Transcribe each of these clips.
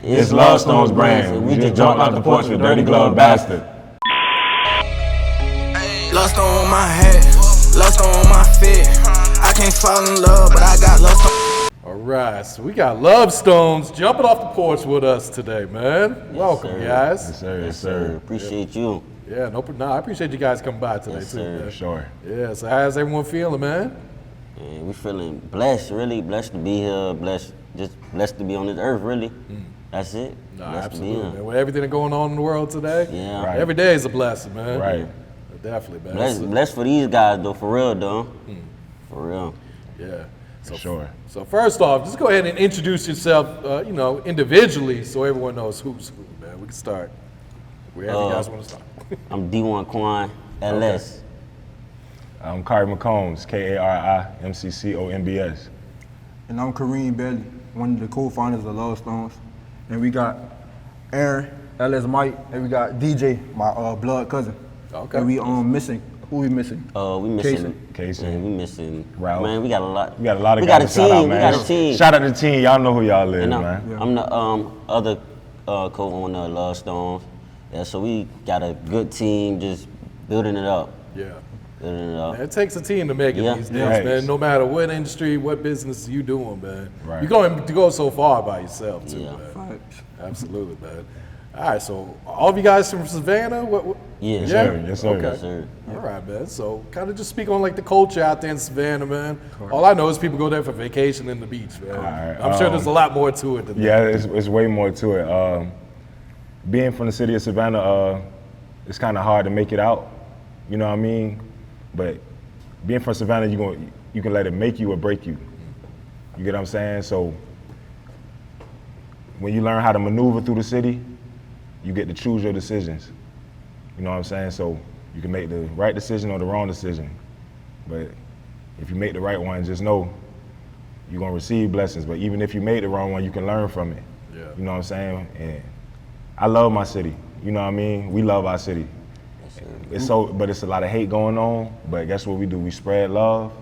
It's Lovestones brand. We just jumped out the porch with Dirty Glove Bastard. Lust on my hat, lust on my fit. I can't fall in love, but I got lust on. All right, so we got Lovestones jumping off the porch with us today, man. Welcome, sir. guys. Yes, sir. Yes, sir. Appreciate you. Yeah, I appreciate you guys coming by today, Yes, too, sir. man. Sure. Yeah, so how's everyone feeling, man? And we feeling blessed, really blessed to be here, blessed to be on this earth, really. That's it. No, Blessed to be absolutely, here. man. With everything that's going on in the world today, Yeah. Right. every day is a blessing, man. Right. Definitely, man. Blessed for these guys, though, for real, though. For real. Yeah. For sure. So first off, just go ahead and introduce yourself, individually, so everyone knows who's who, man. We can start wherever you guys want to start. I'm D1 Quan, LS. I'm Kari McCombs, KARIMCCOMBS. And I'm Kareem Bailey, one of the co-founders of Lovestones. And we got Aaron, LS Mike, and we got DJ, my blood cousin. Okay. And we missing. Who we missing? We missing. Casey. Yeah, we missing. Ralph. Man, we got a lot. We got a lot of We got a guys to shout out, team. man. We got a team. Shout out to the team. Y'all know who y'all is, And man. I'm the other co-owner of Lovestones. Yeah, so we got a good team, just building it up. Yeah. Building it up. Man, it takes a team to make it Yeah. these days, Right. man. No matter what industry, what business you doing, man. Right. You're going to go so far by yourself, too, Yeah. man. Absolutely, man. All right, so all of you guys from Savannah? What? Yeah. Yes, sir. Yes, sir. Okay. Yes, sir. All right, man. So kind of just speak on like the culture out there in Savannah, man. All I know is people go there for vacation in the beach, man. right, I'm sure there's a lot more to it than Yeah, that. it's way more to it. Being from the city of Savannah, it's kind of hard to make it out. You know what I mean? But being from Savannah, you can let it make you or break you. You get what I'm saying? So when you learn how to maneuver through the city, you get to choose your decisions. You know what I'm saying? So you can make the right decision or the wrong decision. But if you make the right one, just know you're gonna receive blessings. But even if you made the wrong one, you can learn from it. Yeah. You know what I'm saying? And I love my city. You know what I mean? We love our city. But it's a lot of hate going on. But guess what we do? We spread love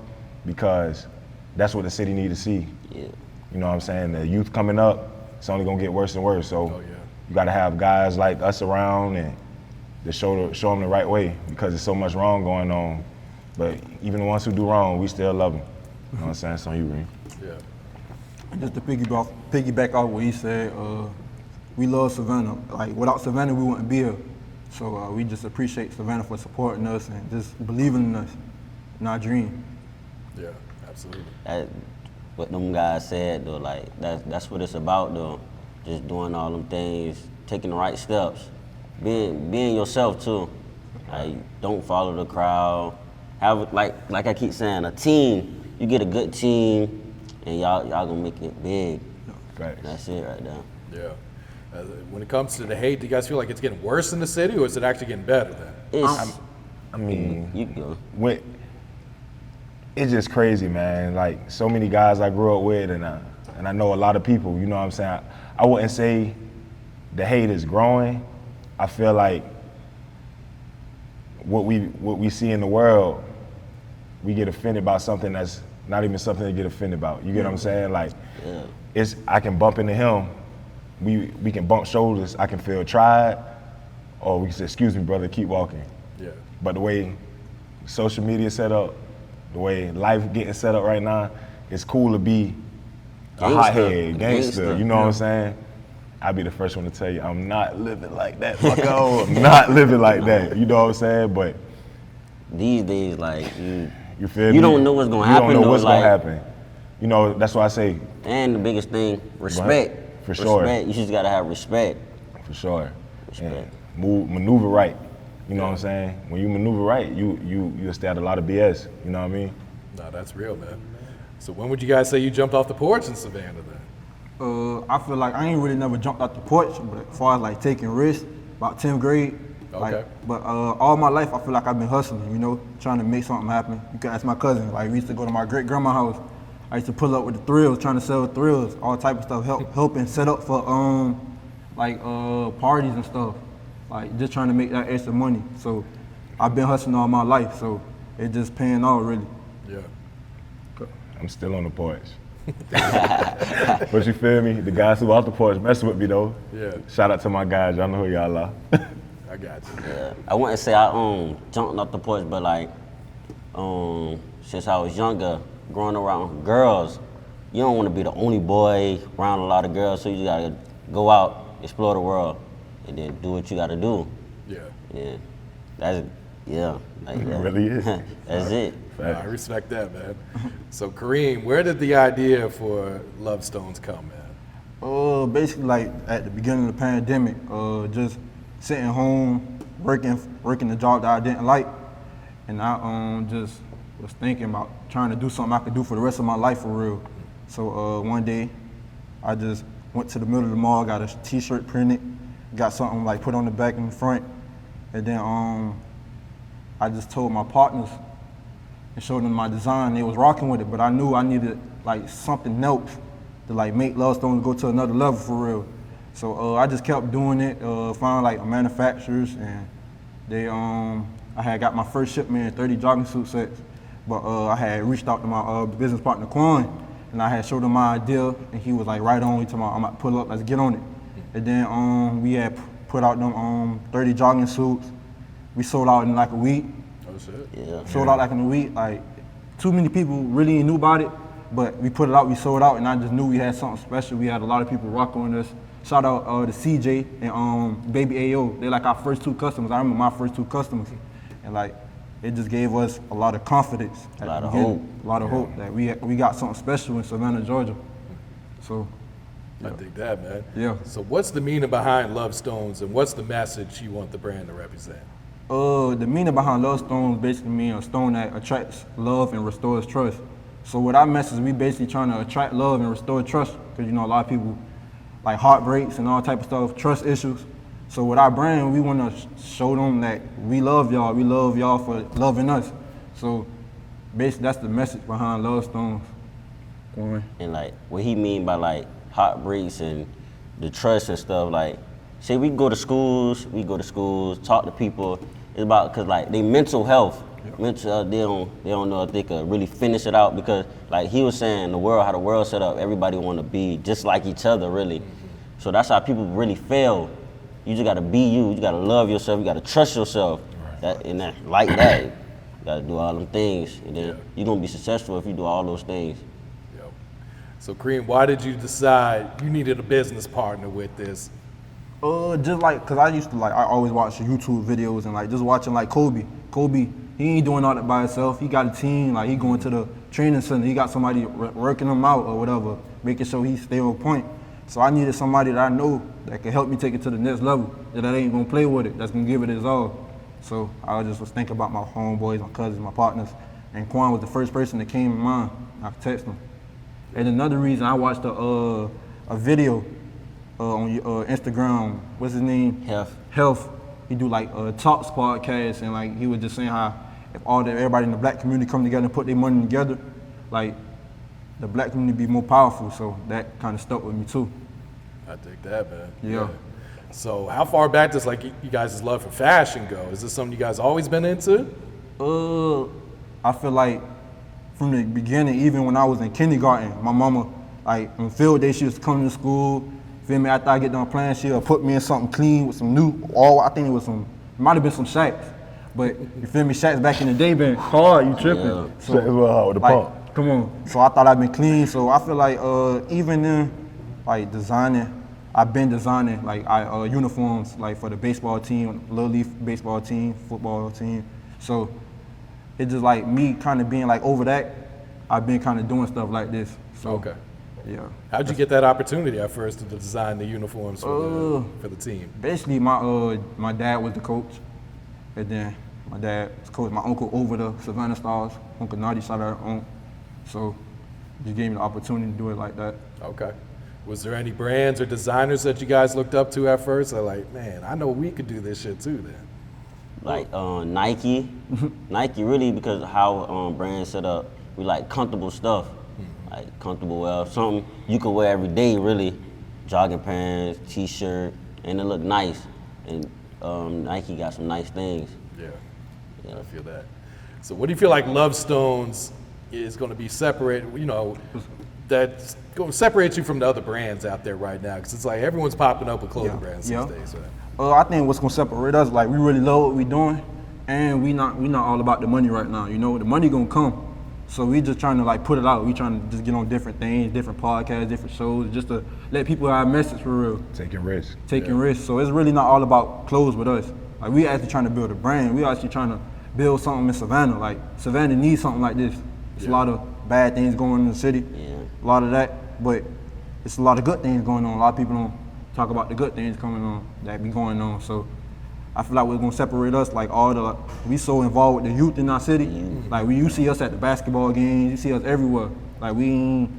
because that's what the city need to see. Yeah. You know what I'm saying? The youth coming up, it's only gonna get worse and worse. So Oh, yeah. you gotta have guys like us around and to show them the right way because there's so much wrong going on. But even the ones who do wrong, we still love them. You know what I'm saying? So you read. Yeah. And just to piggyback off what he said, we love Savannah. Like without Savannah, we wouldn't be here. So we just appreciate Savannah for supporting us and just believing in us, in our dream. Yeah, absolutely. That, what them guys said, though, like that's what it's about, though. Just doing all them things, taking the right steps, being yourself too. Like don't follow the crowd. Have like I keep saying, a team. You get a good team, and y'all gonna make it big. Facts. That's it right there. Yeah. When it comes to the hate, do you guys feel like it's getting worse in the city, or is it actually getting better then? I mean, You go. it's just crazy, man. Like so many guys I grew up with, and I know a lot of people. You know what I'm saying? I wouldn't say the hate is growing. I feel like what we see in the world, we get offended about something that's not even something to get offended about. You get what I'm saying? Like, I can bump into him. We can bump shoulders. I can feel tried, or we can say, "Excuse me, brother, keep walking." Yeah. But the way social media set up, the way life getting set up right now, it's cool to be a Gangster. hothead, gangster. Gangster. You know what I'm saying? I'll be the first one to tell you, I'm not living like that, bucko. I'm not living like that. You know what I'm saying? But These days, like you feel me? you don't know what's gonna happen. You don't know though, what's like, gonna happen. You know, that's why I say, And the biggest thing, respect. For sure. Respect. You just gotta have respect. for sure. Respect. And maneuver right. You know what I'm saying? When you maneuver right, you'll stay out a lot of BS. You know what I mean? No, that's real, man. So when would you guys say you jumped off the porch in Savannah then? I feel like I ain't really never jumped out the porch, but as far as like taking risks, about 10th grade. Okay. But all my life, I feel like I've been hustling, trying to make something happen. You can ask my cousin. Like, we used to go to my great-grandma's house. I used to pull up with the thrills, trying to sell thrills, all type of stuff, helping set up for parties and stuff. Like, just trying to make that extra money. So I've been hustling all my life, so it's just paying off, really. Yeah. I'm still on the porch. But you feel me? The guys who off the porch messing with me though. Yeah. Shout out to my guys. Y'all know who y'all are. I got you. Yeah. I wouldn't say I jumped off the porch, but like since I was younger, growing around girls, you don't want to be the only boy around a lot of girls, so you just gotta go out, explore the world, and then do what you gotta do. Yeah. Yeah, like It that. really is. That's it. I respect that, man. So Kareem, where did the idea for Lovestones come, man? Basically, like at the beginning of the pandemic, just sitting home, working the job that I didn't like, and I just was thinking about trying to do something I could do for the rest of my life for real. So one day, I just went to the middle of the mall, got a T-shirt printed, got something like put on the back and the front, and then I just told my partners and showed them my design. They was rocking with it, but I knew I needed like something else to like make Lovestones go to another level for real. So I just kept doing it, found like manufacturers, and they I had got my first shipment of 30 jogging suit sets, but I had reached out to my business partner Quan, and I had showed him my idea, and he was like right on. He told me, I'm about to pull up, let's get on it. And then we had put out them 30 jogging suits. We sold out in like a week. Oh shit. Yeah. Sold out like in a week. Like too many people really knew about it, but we put it out, we sold out, and I just knew we had something special. We had a lot of people rocking with us. Shout out to CJ and Baby AO. They're like our first two customers. I remember my first two customers, and like it just gave us a lot of confidence. A lot of hope. A lot of hope that we got something special in Savannah, Georgia. So. I dig that, man. Yeah. So what's the meaning behind Lovestones, and what's the message you want the brand to represent? The meaning behind Lovestones basically means a stone that attracts love and restores trust. So with our message, we basically trying to attract love and restore trust, because you know a lot of people like heartbreaks and all type of stuff, trust issues. So with our brand, we want to show them that we love y'all. We love y'all for loving us. So basically, that's the message behind Lovestones. And like what he mean by like heartbreaks and the trust and stuff, like say we go to schools, talk to people. It's about, cause like they mental health, they don't know if they could really finish it out, because like he was saying, how the world set up, everybody want to be just like each other really. So that's how people really fail. You just gotta be you. You gotta love yourself. You gotta trust yourself. That you gotta do all them things, and then you're gonna be successful if you do all those things. Yep. So Kareem, why did you decide you needed a business partner with this? Just like, cause I used to like, I always watch YouTube videos and like just watching like Kobe. Kobe, he ain't doing all that by himself. He got a team, like he going to the training center. He got somebody working him out or whatever, making sure he stay on point. So I needed somebody that I know that can help me take it to the next level, that ain't gonna play with it, that's gonna give it his all. So I just was thinking about my homeboys, my cousins, my partners, and Quan was the first person that came in mind. I could text him. And another reason, I watched a video on Instagram. What's his name? Health. He do like Talks podcast, and like he was just saying how if everybody in the black community come together and put their money together, like the black community be more powerful. So that kind of stuck with me too. I dig that, man. Yeah. So how far back does like you guys' love for fashion go? Is this something you guys always been into? I feel like from the beginning, even when I was in kindergarten, my mama, like on field day, she used to come to school. Feel me? After I get done playing, she'll put me in something clean with some new. I think it might have been some Shaqs, but you feel me? Shaqs back in the day been hard. You tripping? Yeah. So Shaqs were hard with the pump. come on. So I thought I'd been clean. So I feel like even then, like I've been designing like uniforms like for the baseball team, little league baseball team, football team. So it's just like me kind of being like over that. I've been kind of doing stuff like this. So, Okay. Yeah. How'd you get that opportunity at first to design the uniforms for the team? Basically, my dad was the coach, and then my dad was coach. My uncle over the Savannah Stars, Uncle Nardi, shout out on. So, just gave me the opportunity to do it like that. Okay. Was there any brands or designers that you guys looked up to at first? Or like, man, I know we could do this shit too then. Like Nike. Nike really, because how brands set up, we like comfortable stuff. Like comfortable wear, something you can wear every day really. Jogging pants, t-shirt, and it look nice. And Nike got some nice things. Yeah. Yeah. I feel that. So what do you feel like Lovestones is going to be separate? You know, that's going to separate you from the other brands out there right now? Because it's like everyone's popping up with clothing brands these days. Right? I think what's gonna separate us, like we really love what we doing, and we not all about the money right now. You know, the money gonna come, so we just trying to like put it out. We trying to just get on different things, different podcasts, different shows, just to let people have a message for real. Taking risks. Taking risks. So it's really not all about clothes with us. Like we actually trying to build a brand. We actually trying to build something in Savannah. Like Savannah needs something like this. It's a lot of bad things going on in the city. A lot of that, but it's a lot of good things going on. A lot of people don't talk about the good things coming on that be going on. So I feel like we're gonna separate us. Like we so involved with the youth in our city. Like you see us at the basketball games, you see us everywhere. Like we ain't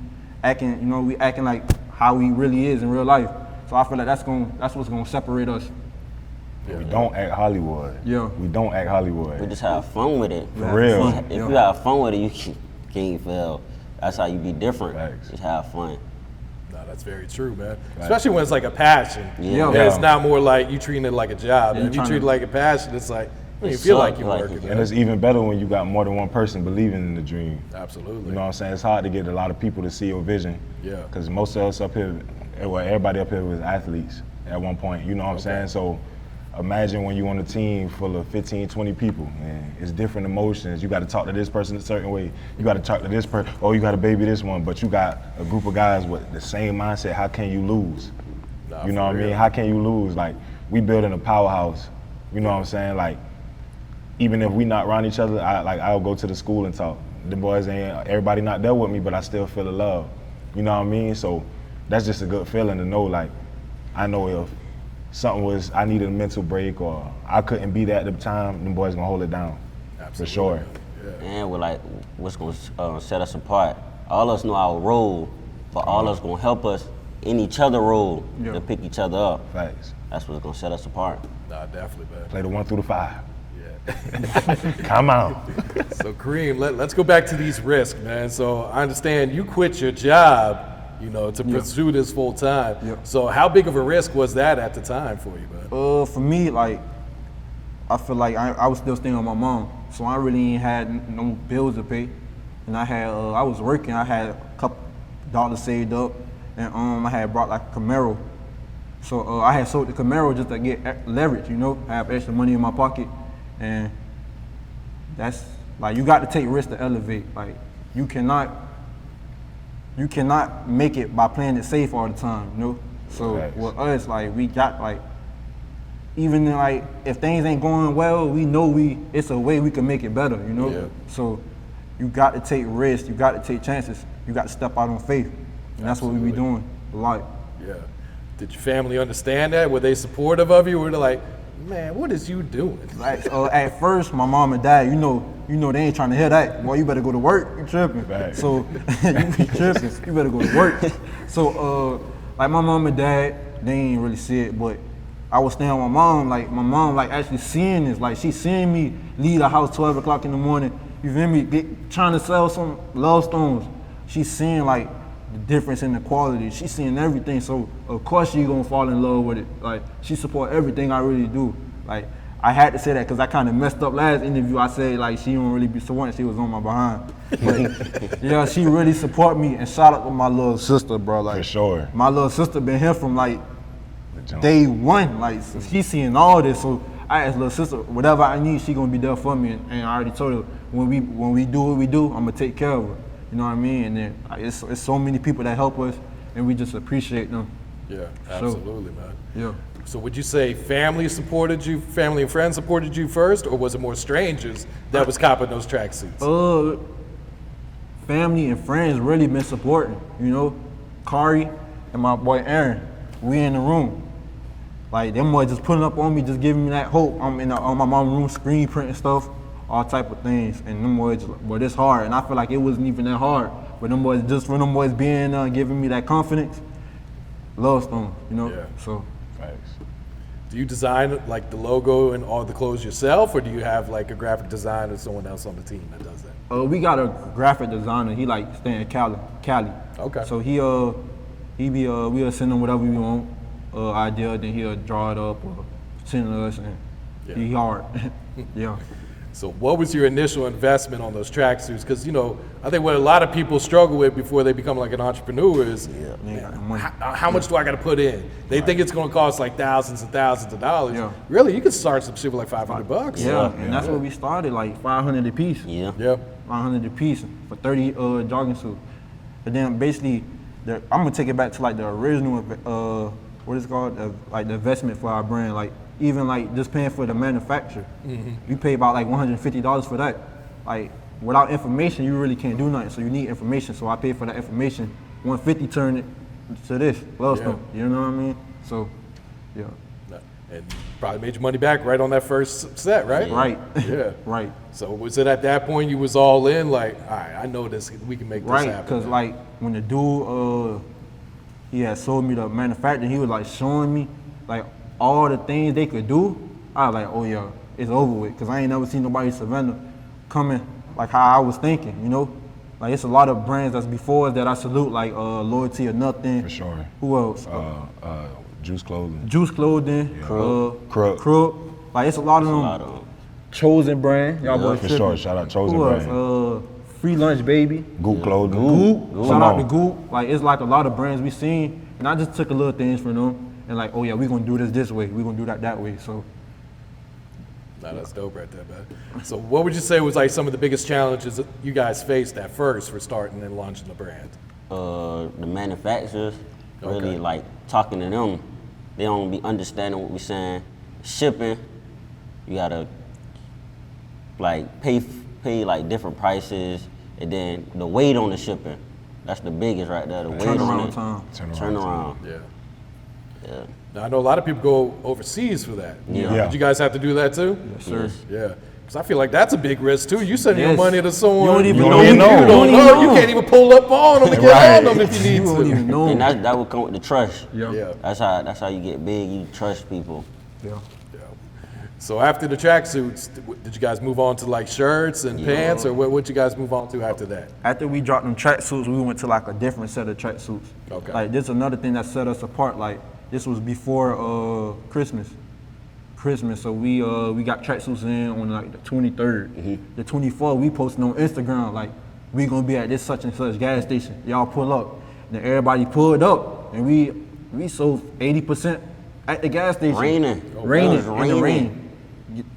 acting, you know, we acting like how we really is in real life. So I feel like that's what's gonna separate us. We don't act Hollywood. Yeah. We don't act Hollywood. We just have fun with it. For real. If you have fun with it, you can't fail. That's how you be different. Facts. Just have fun. No, that's very true, man. Especially when it's like a passion. Yeah. And it's not more like you treating it like a job. If you trying treat it to- like a passion, it's like you feel like you're working. And Man. it's even better when you got more than one person believing in the dream. Absolutely. You know what I'm saying? It's hard to get a lot of people to see your vision. Yeah. Because most of us up here, well, everybody up here was athletes at one point. You know what I'm saying? So imagine when you're on a team full of 15, 20 people, and it's different emotions. You got to talk to this person a certain way. You got to talk to this person. Oh, you got to baby this one. But you got a group of guys with the same mindset. How can you lose? You know what I mean? How can you lose? Like, we building a powerhouse. You know what I'm saying? Like, even if we not around each other, I'll go to the school and talk. The boys ain't, everybody not there with me, but I still feel the love. You know what I mean? So that's just a good feeling to know, like, I know if I needed a mental break or I couldn't be there at the time, them boys gonna hold it down. Absolutely. For sure. And we're like, what's gonna set us apart? All of us know our role, but all of us gonna help us in each other role to pick each other up. Facts. That's what's gonna set us apart. Nah, definitely, man. Play the 1 through the 5. Yeah. Come on. So Kareem, let's go back to these risks, man. So I understand you quit your job, you know, to pursue this full time. So how big of a risk was that at the time for you, man? For me, like, I feel like I was still staying with my mom, so I really ain't had no bills to pay, and I was working. I had a couple dollars saved up, and I had brought like a Camaro, so I had sold the Camaro just to get leverage, you know, have extra money in my pocket, and that's like you got to take risks to elevate. Like you cannot make it by playing it safe all the time, you know. So with us, like we got like. Even like if things ain't going well, we know it's a way we can make it better, you know? Yeah. So you got to take risks, you got to take chances, you got to step out on faith. And that's what we be doing a lot. Yeah. Did your family understand that? Were they supportive of you? Were they like, man, what is you doing? Like at first, my mom and dad, you know they ain't trying to hear that. Boy, you better go to work, you tripping. Right. So you be tripping, you better go to work. So like my mom and dad, they ain't really see it, but I was staying with my mom like actually seeing this, like she seeing me leave the house 12 o'clock in the morning, you feel me, trying to sell some Lovestones. She's seeing like the difference in the quality, she's seeing everything, so of course she gonna fall in love with it. Like she support everything I really do. Like I had to say that because I kind of messed up last interview. I said like she don't really be supporting, she was on my behind. But yeah, she really support me, and shout out to my little sister, bro. Like For sure. my little sister been here from like day one, like she's seeing all this, so I asked little sister, whatever I need, she gonna be there for me, and I already told her when we do what we do, I'm gonna take care of her. You know what I mean? And then it's so many people that help us, and we just appreciate them. Yeah, absolutely, man. Yeah. So would you say family and friends supported you first, or was it more strangers that was copping those tracksuits? Family and friends really been supporting. You know, Kari and my boy Aaron, we in the room. Like them boys just putting up on me, just giving me that hope. I'm on my mom's room screen printing stuff, all type of things. And them boys, but it's hard. And I feel like it wasn't even that hard. But them boys, just for them boys being giving me that confidence, Lovestones, you know. Yeah. So. Facts. Do you design like the logo and all the clothes yourself, or do you have like a graphic designer or someone else on the team that does that? We got a graphic designer. He like staying in Cali. Okay. So we'll send him whatever we want, idea, then he'll draw it up or send it us, and he hard. Yeah. So what was your initial investment on those tracksuits? Because, I think what a lot of people struggle with before they become like an entrepreneur is, how much do I got to put in? They think it's going to cost like thousands and thousands of dollars. Yeah. Really, you could start some shit with like $500. Yeah, and that's where we started, like 500 a piece. Yeah. Yeah. 500 a piece for 30 jogging suits. And then basically, I'm gonna take it back to like the original, what is it called? Like the investment for our brand. Like even like just paying for the manufacturer. We pay about like $150 for that. Like without information, you really can't do nothing. So you need information. So I paid for that information. 150 turned it to this Lovestone. You know what I mean? So, yeah. And probably made your money back right on that first set, right? Right. Yeah. Right. So was it at that point you was all in, like, all right, I know this, we can make this Right, happen? because like when the dude, he had sold me the manufacturer, he was like showing me like all the things they could do. I was like, oh yeah, it's over with, because I ain't never seen nobody in Savannah coming like how I was thinking, Like it's a lot of brands that's before us that I salute, like Loyalty or Nothing. For sure. Who else? Juice Clothing. Juice Clothing, Crook. Like it's a lot of them. Chosen brand, y'all boys For tripping. sure. Shout out Chosen Who Brand. else? Free Lunch Baby. Goop Clothing. Goop. Shout out to Goop. Like it's like a lot of brands we seen, and I just took a little things from them, and like, oh yeah, we gonna do this way, we gonna do that way. So. No, that's dope right there, man. So what would you say was like some of the biggest challenges that you guys faced at first for starting and launching the brand? The manufacturers, really Okay. like talking to them, they don't be understanding what we're saying. Shipping, you gotta like pay like different prices, and then the weight on the shipping. That's the biggest right there. The weight on Turnaround it. time. Turnaround. Yeah. Yeah. Now I know a lot of people go overseas for that. Yeah. Did you guys have to do that too? Yes, sir. Yeah. Because I feel like that's a big risk too. You sending your Yes. money to someone You don't even You know. don't even know. You You don't know. You know. can't even pull up on them and get Right. on them if you need You don't to. even know. And that would come with the trust. Yeah. That's how you get big. You trust people. Yeah. So after the tracksuits, did you guys move on to like shirts and pants, or what you guys move on to after that? After we dropped them tracksuits, we went to like a different set of tracksuits. Okay. Like this is another thing that set us apart. Like this was before Christmas. So we got tracksuits in on like the 23rd. The 24th we posted on Instagram like we gonna be at this such and such gas station. Y'all pull up. Then everybody pulled up, and we sold 80% at the gas station. Raining. Raining It was in the raining. rain.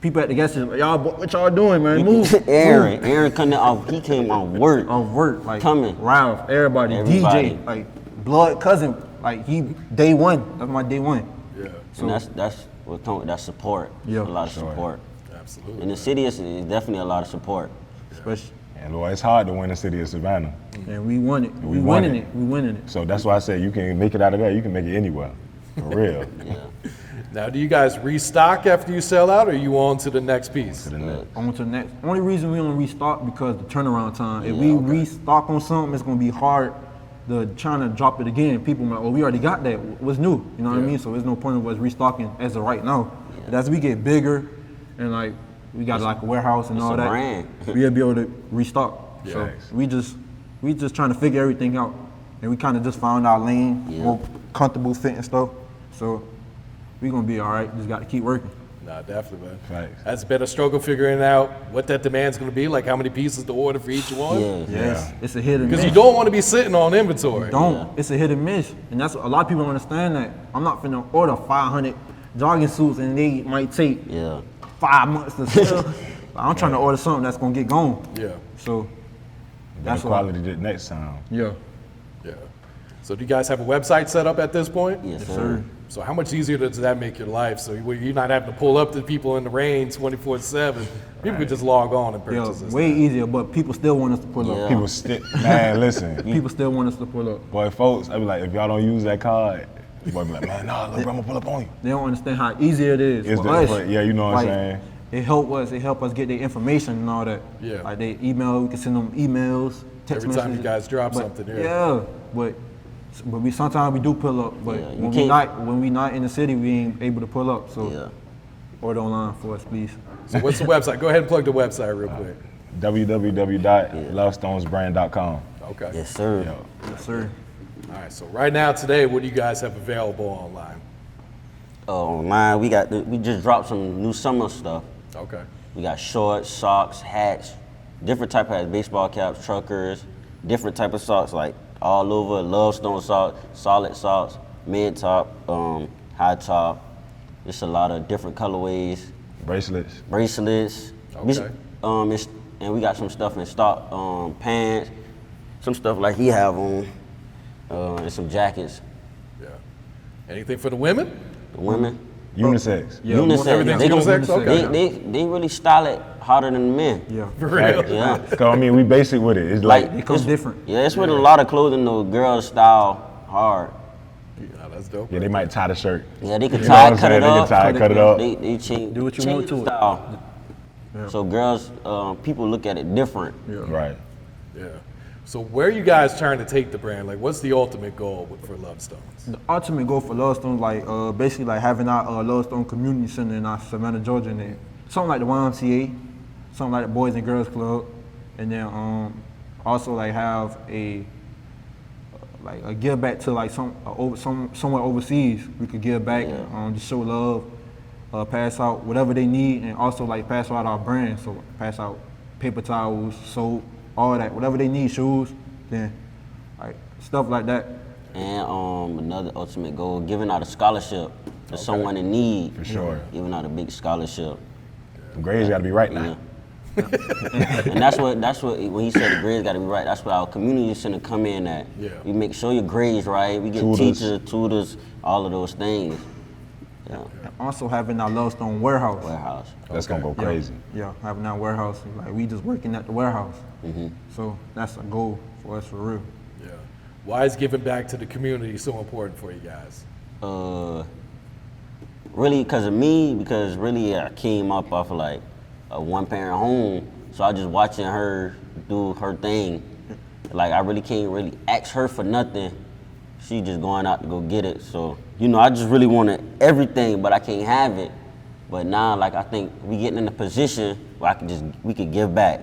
People at the gas station, y'all, what y'all doing, man? Move. Aaron coming off. He came off work. On work, like Coming. Ralph, everybody, Everybody. DJ, like blood cousin, like he day one. That's my day one. Yeah. And that's what comes with that support. Yeah. A lot of support. Absolutely. In the city, it's definitely a lot of support. Especially, And Lord, it's hard to win the city of Savannah. and we won it. We We won winning it. it. We winning it. So that's why I say you can make it out of there. You can make it anywhere. For real. Yeah. Now, do you guys restock after you sell out, or are you on to the next piece? To the next. On to the next. Only reason we don't restock because the turnaround time. If we restock on something, it's gonna be hard to trying to drop it again. People like, oh, we already got that. What's new? You know what I mean? So there's no point of us restocking as of right now. But as we get bigger and like we got like a warehouse and it's all a that, brand. we'll be able to restock. So Thanks. we just trying to figure everything out, and we kind of just found our lane, more comfortable fit and stuff. So we gonna be all right. Just got to keep working. Nah, definitely, man. Facts. That's been a struggle figuring out what that demand's going to be, like how many pieces to order for each one. Yeah. Yes, it's a hit and Because miss. you don't want to be sitting on inventory. It's a hit and miss, and that's a lot of people don't understand that. I'm not finna order 500 jogging suits, and they might take Yeah. 5 months to sell. I'm trying to order something that's gonna get gone. Yeah, So That's that's what. quality the next time. Yeah. yeah. So do you guys have a website set up at this point? Yes, Sir. sir. So how much easier does that make your life? So you're not having to pull up to people in the rain 24/7. People could just log on and Yeah, purchase this. way easier, but people still want us to pull Yeah. up. People stick. Man, listen. People still want us to pull up. Boy, folks, I be like, if y'all don't use that card, the boy be like, man, nah, look, bro, I'm gonna pull up on you. They don't understand how easy it is It's for the- us. but yeah, you know what I'm saying. It help us get their information and all that. Yeah. Like they email, we can send them emails, text Every time you messages. guys drop But- something, yeah. Yeah, but we sometimes we do pull up, but Yeah, you when can't- we not in the city, we ain't able to pull up. So Yeah. order online for us, please. So what's the website? Go ahead and plug the website real quick. www.lovestonesbrand.com. Okay. Yes, sir. Yo, Yes, sir. All right. So right now, today, what do you guys have available online? Online, we just dropped some new summer stuff. Okay. We got shorts, socks, hats, different type of hats, baseball caps, truckers, different type of socks, like all over, Lovestones socks, solid socks, mid-top, high top. Just a lot of different colorways. Bracelets. Okay. And we got some stuff in stock, pants, some stuff like he have on, and some jackets. Yeah. Anything for the women? The women. Unisex. Yeah, Unisex. everything's They gon- unisex? Okay. They really style it harder than the men. Yeah. For real? Yeah. Cause I mean, we basic with it. It's like It comes different. Yeah, it's with a lot of clothing though. Girls style hard. Yeah, that's dope. yeah, they might tie the shirt. Yeah, they can You know what tie, I'm cut saying? it They can up. tie, cut it up. They change. Do what you change want to the it. style. So girls, people look at it different. Right. Yeah. So where are you guys trying to take the brand? Like, what's the ultimate goal for Lovestones? The ultimate goal for Lovestones, like basically like having our Lovestone Community Center in our Savannah, Georgia, and then something like the YMCA, something like the Boys and Girls Club, and then also like have a give back to like somewhere overseas. We could give back, just show love, pass out whatever they need, and also like pass out our brand. So pass out paper towels, soap, all that, whatever they need, shoes, then like stuff like that. And another ultimate goal, giving out a scholarship to someone in need. For sure. Giving out a big scholarship. The grades gotta be right now. And that's what when he said the grades got to be right, that's what our community center come in at. Yeah. We make sure your grades right. We get teachers, tutors, all of those things. Yeah. And also having our Lovestone warehouse. That's gonna go crazy. Yeah, having our warehouse. Like we just working at the warehouse. So that's a goal for us for real. Yeah. Why is giving back to the community so important for you guys? Really because of me, because really I came up off of like a one-parent home, so I just watching her do her thing. Like I really can't really ask her for nothing. She just going out to go get it. So, I just really wanted everything, but I can't have it. But now, like I think we getting in a position where we could give back.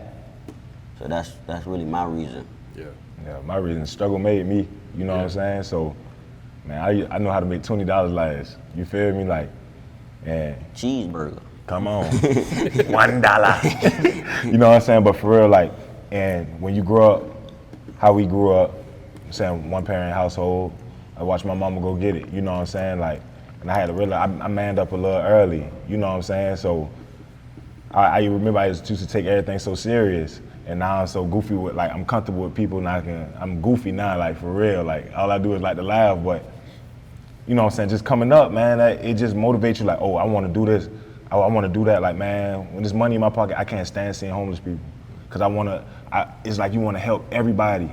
So that's really my reason. Yeah. Yeah, my reason, struggle made me, you know what I'm saying? So, man, I know how to make $20 last. You feel me? Like, and Cheeseburger. come on, $1. You know what I'm saying? But for real, like, and when you grow up, how we grew up, I'm saying one parent household, I watched my mama go get it, you know what I'm saying? Like, and I had to really, I manned up a little early, you know what I'm saying? So, I remember I used to take everything so serious. And now I'm so goofy with, like, I'm comfortable with people and I'm goofy now, like, for real. Like, all I do is like to laugh, but, you know what I'm saying, just coming up, man, it just motivates you, like, oh, I want to do this, I want to do that. Like, man, when there's money in my pocket, I can't stand seeing homeless people. Because it's like you want to help everybody,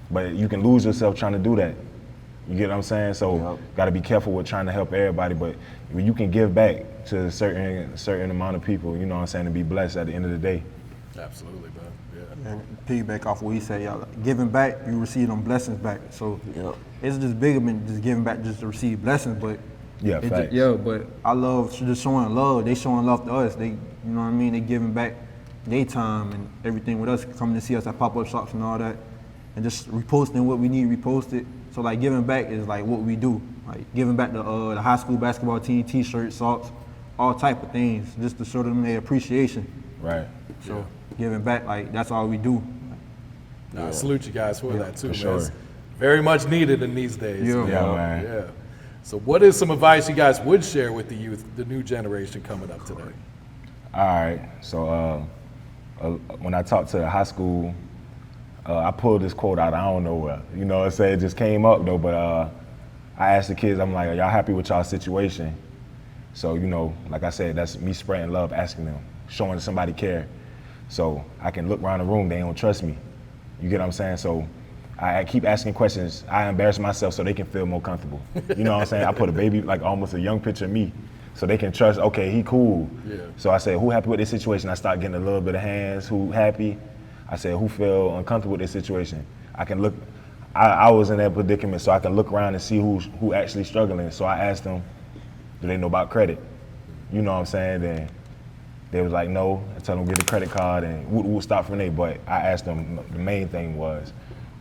but you can lose yourself trying to do that. You get what I'm saying? So, got to be careful with trying to help everybody, but when you can give back to a certain amount of people, you know what I'm saying, to be blessed at the end of the day. Absolutely, man. Yeah. And piggyback off what he said, y'all, giving back, you receive them blessings back. So it's just bigger than just giving back just to receive blessings, but Yeah, facts. but I love just showing love. They showing love to us. They, you know what I mean? They giving back their time and everything with us, coming to see us at pop-up shops and all that, and just reposting what we need reposted. So like giving back is like what we do. Like giving back the high school basketball team, t-shirts, socks, all type of things, just to show them their appreciation. Right. So giving back, like that's all we do. I salute you guys for that too, man. sure. It's very much needed in these days. Yeah. you Yeah, know? man. Yeah. So what is some advice you guys would share with the youth, the new generation coming up today? All right. So when I talked to the high school, I pulled this quote out. I don't know where. You know what I'm saying? It just came up though. But I asked the kids, I'm like, are y'all happy with y'all situation? So, like I said, that's me spreading love, asking them, showing somebody care. So I can look around the room, they don't trust me. You get what I'm saying? So I keep asking questions. I embarrass myself so they can feel more comfortable. You know what I'm saying? I put a baby, like almost a young picture of me, so they can trust, okay, he cool. Yeah. So I said, who happy with this situation? I start getting a little bit of hands, who happy? I said, who feel uncomfortable with this situation? I can look, I was in that predicament, so I can look around and see who actually struggling. So I asked them, do they know about credit? You know what I'm saying? Then they was like, no. I told them get the credit card and we'll stop from there. But I asked them, the main thing was,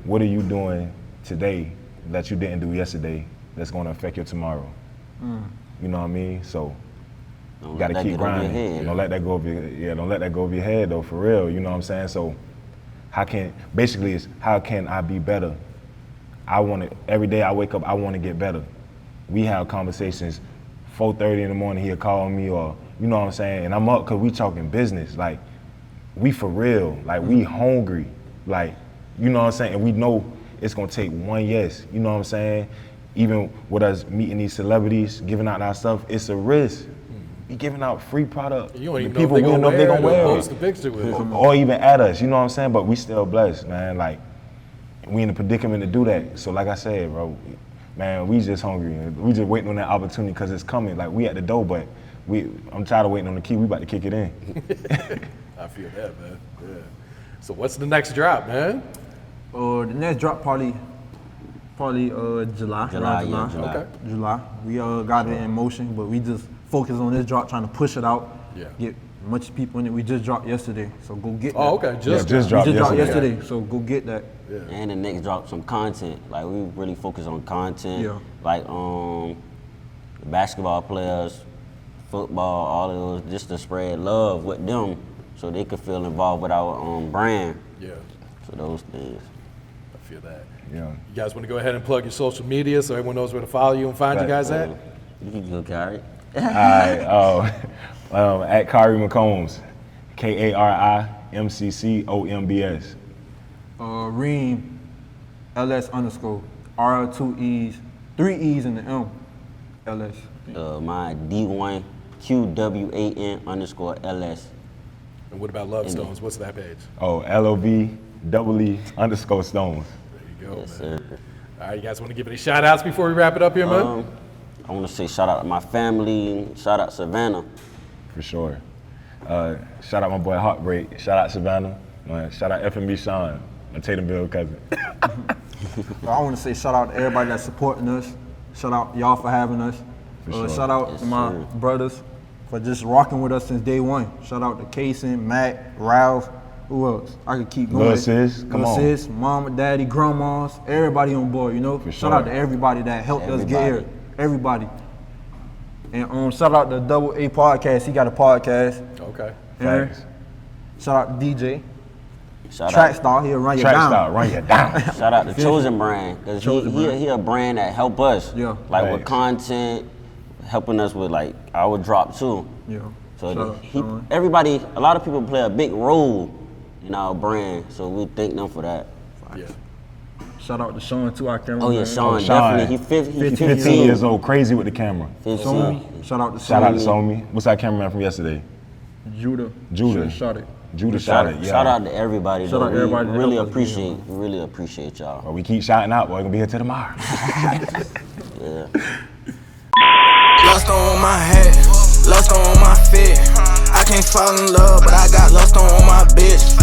what are you doing today that you didn't do yesterday that's gonna affect your tomorrow? You know what I mean? So You gotta keep grinding. Don't let that go over don't let that go over your head though, for real. You know what I'm saying? So how can I be better? Every day I wake up, I want to get better. We have conversations 4:30 in the morning, he'll call me, or you know what I'm saying? And I'm up because we talking business. Like, we for real. Like, we hungry. Like, you know what I'm saying? And we know it's gonna take one yes. You know what I'm saying? Even with us meeting these celebrities, giving out our stuff, it's a risk. We giving out free product. You don't even people know if they're gonna wear it. Post a picture with it. Or even at us, you know what I'm saying? But we still blessed, man. Like, we in a predicament to do that. So like I said, bro, man, we just hungry. We just waiting on that opportunity because it's coming. Like, we at the door, but I'm tired of waiting on the key. We about to kick it in. I feel that, man. Yeah. So what's the next drop, man? The next drop probably July. July. Okay. July. We got it in motion, but we just focus on this drop, trying to push it out. Yeah. Get much people in it. We just dropped yesterday, so go get that. Oh, okay. Just We dropped just dropped yesterday. yesterday, so go get that. Yeah. And the next drop some content. Like, we really focus on content. Yeah. Like basketball players, football, all of those, just to spread love with them so they could feel involved with our brand. Yeah. So those things. I feel that. Yeah. You guys want to go ahead and plug your social media so everyone knows where to follow you and find you guys at? You can go, Kyrie. All right. At Kyrie McCombs, KARIMCCOMBS. Reem, LS_, R 2 E's, 3 E's in the M, LS. My D1 QWAN_LS. And what about Lovestones? What's that page? Oh, LOV_Stones. There you go, Yes, man. sir. All right, you guys want to give any shout outs before we wrap it up here, man? I want to say shout out to my family, shout out Savannah. For sure. Shout out my boy Heartbreak. Shout out Savannah. Shout out FMB Sean, my Tatumville cousin. I want to say shout out to everybody that's supporting us. Shout out y'all for having us. sure. Shout out Yes, to my sir. brothers for just rocking with us since day one. Shout out to Kaysen, Matt, Ralph, who else? I could keep going. Lil Sis, come Lil on. Sis, mama, daddy, grandmas, everybody on board, you know? For Shout out sure. to everybody that helped us get Everybody. here. Everybody. And shout out to Double A Podcast. He got a podcast. Okay. Aaron. Thanks. Shout out to DJ. Shout Track out, Star, he'll run you Track down. style, run you down. shout out to Chosen Brand, because Chosen Brand. he a brand that help us. Yeah. Like with Thanks. content, helping us with like our drop too. Yeah. So Shout out, Sean. everybody, a lot of people play a big role in our brand, so we thank them for that. Yeah. Shout out to Sean too, our cameraman. Oh yeah, Sean, Sean. definitely. He 15 years old, crazy with the camera. 15. Somi. Shout out to Shout out to Somi. Somi. What's our cameraman from yesterday? Judah. Judah. Shot it. Judah shot it, yeah. Shout out to everybody. Shout though. out to everybody We that really helped us get here, appreciate y'all. Well, we keep shouting out, boy. We're gonna be here till tomorrow. Yeah. Lost on my hat, lost on my fit. I can't fall in love, but I got lost on my bitch.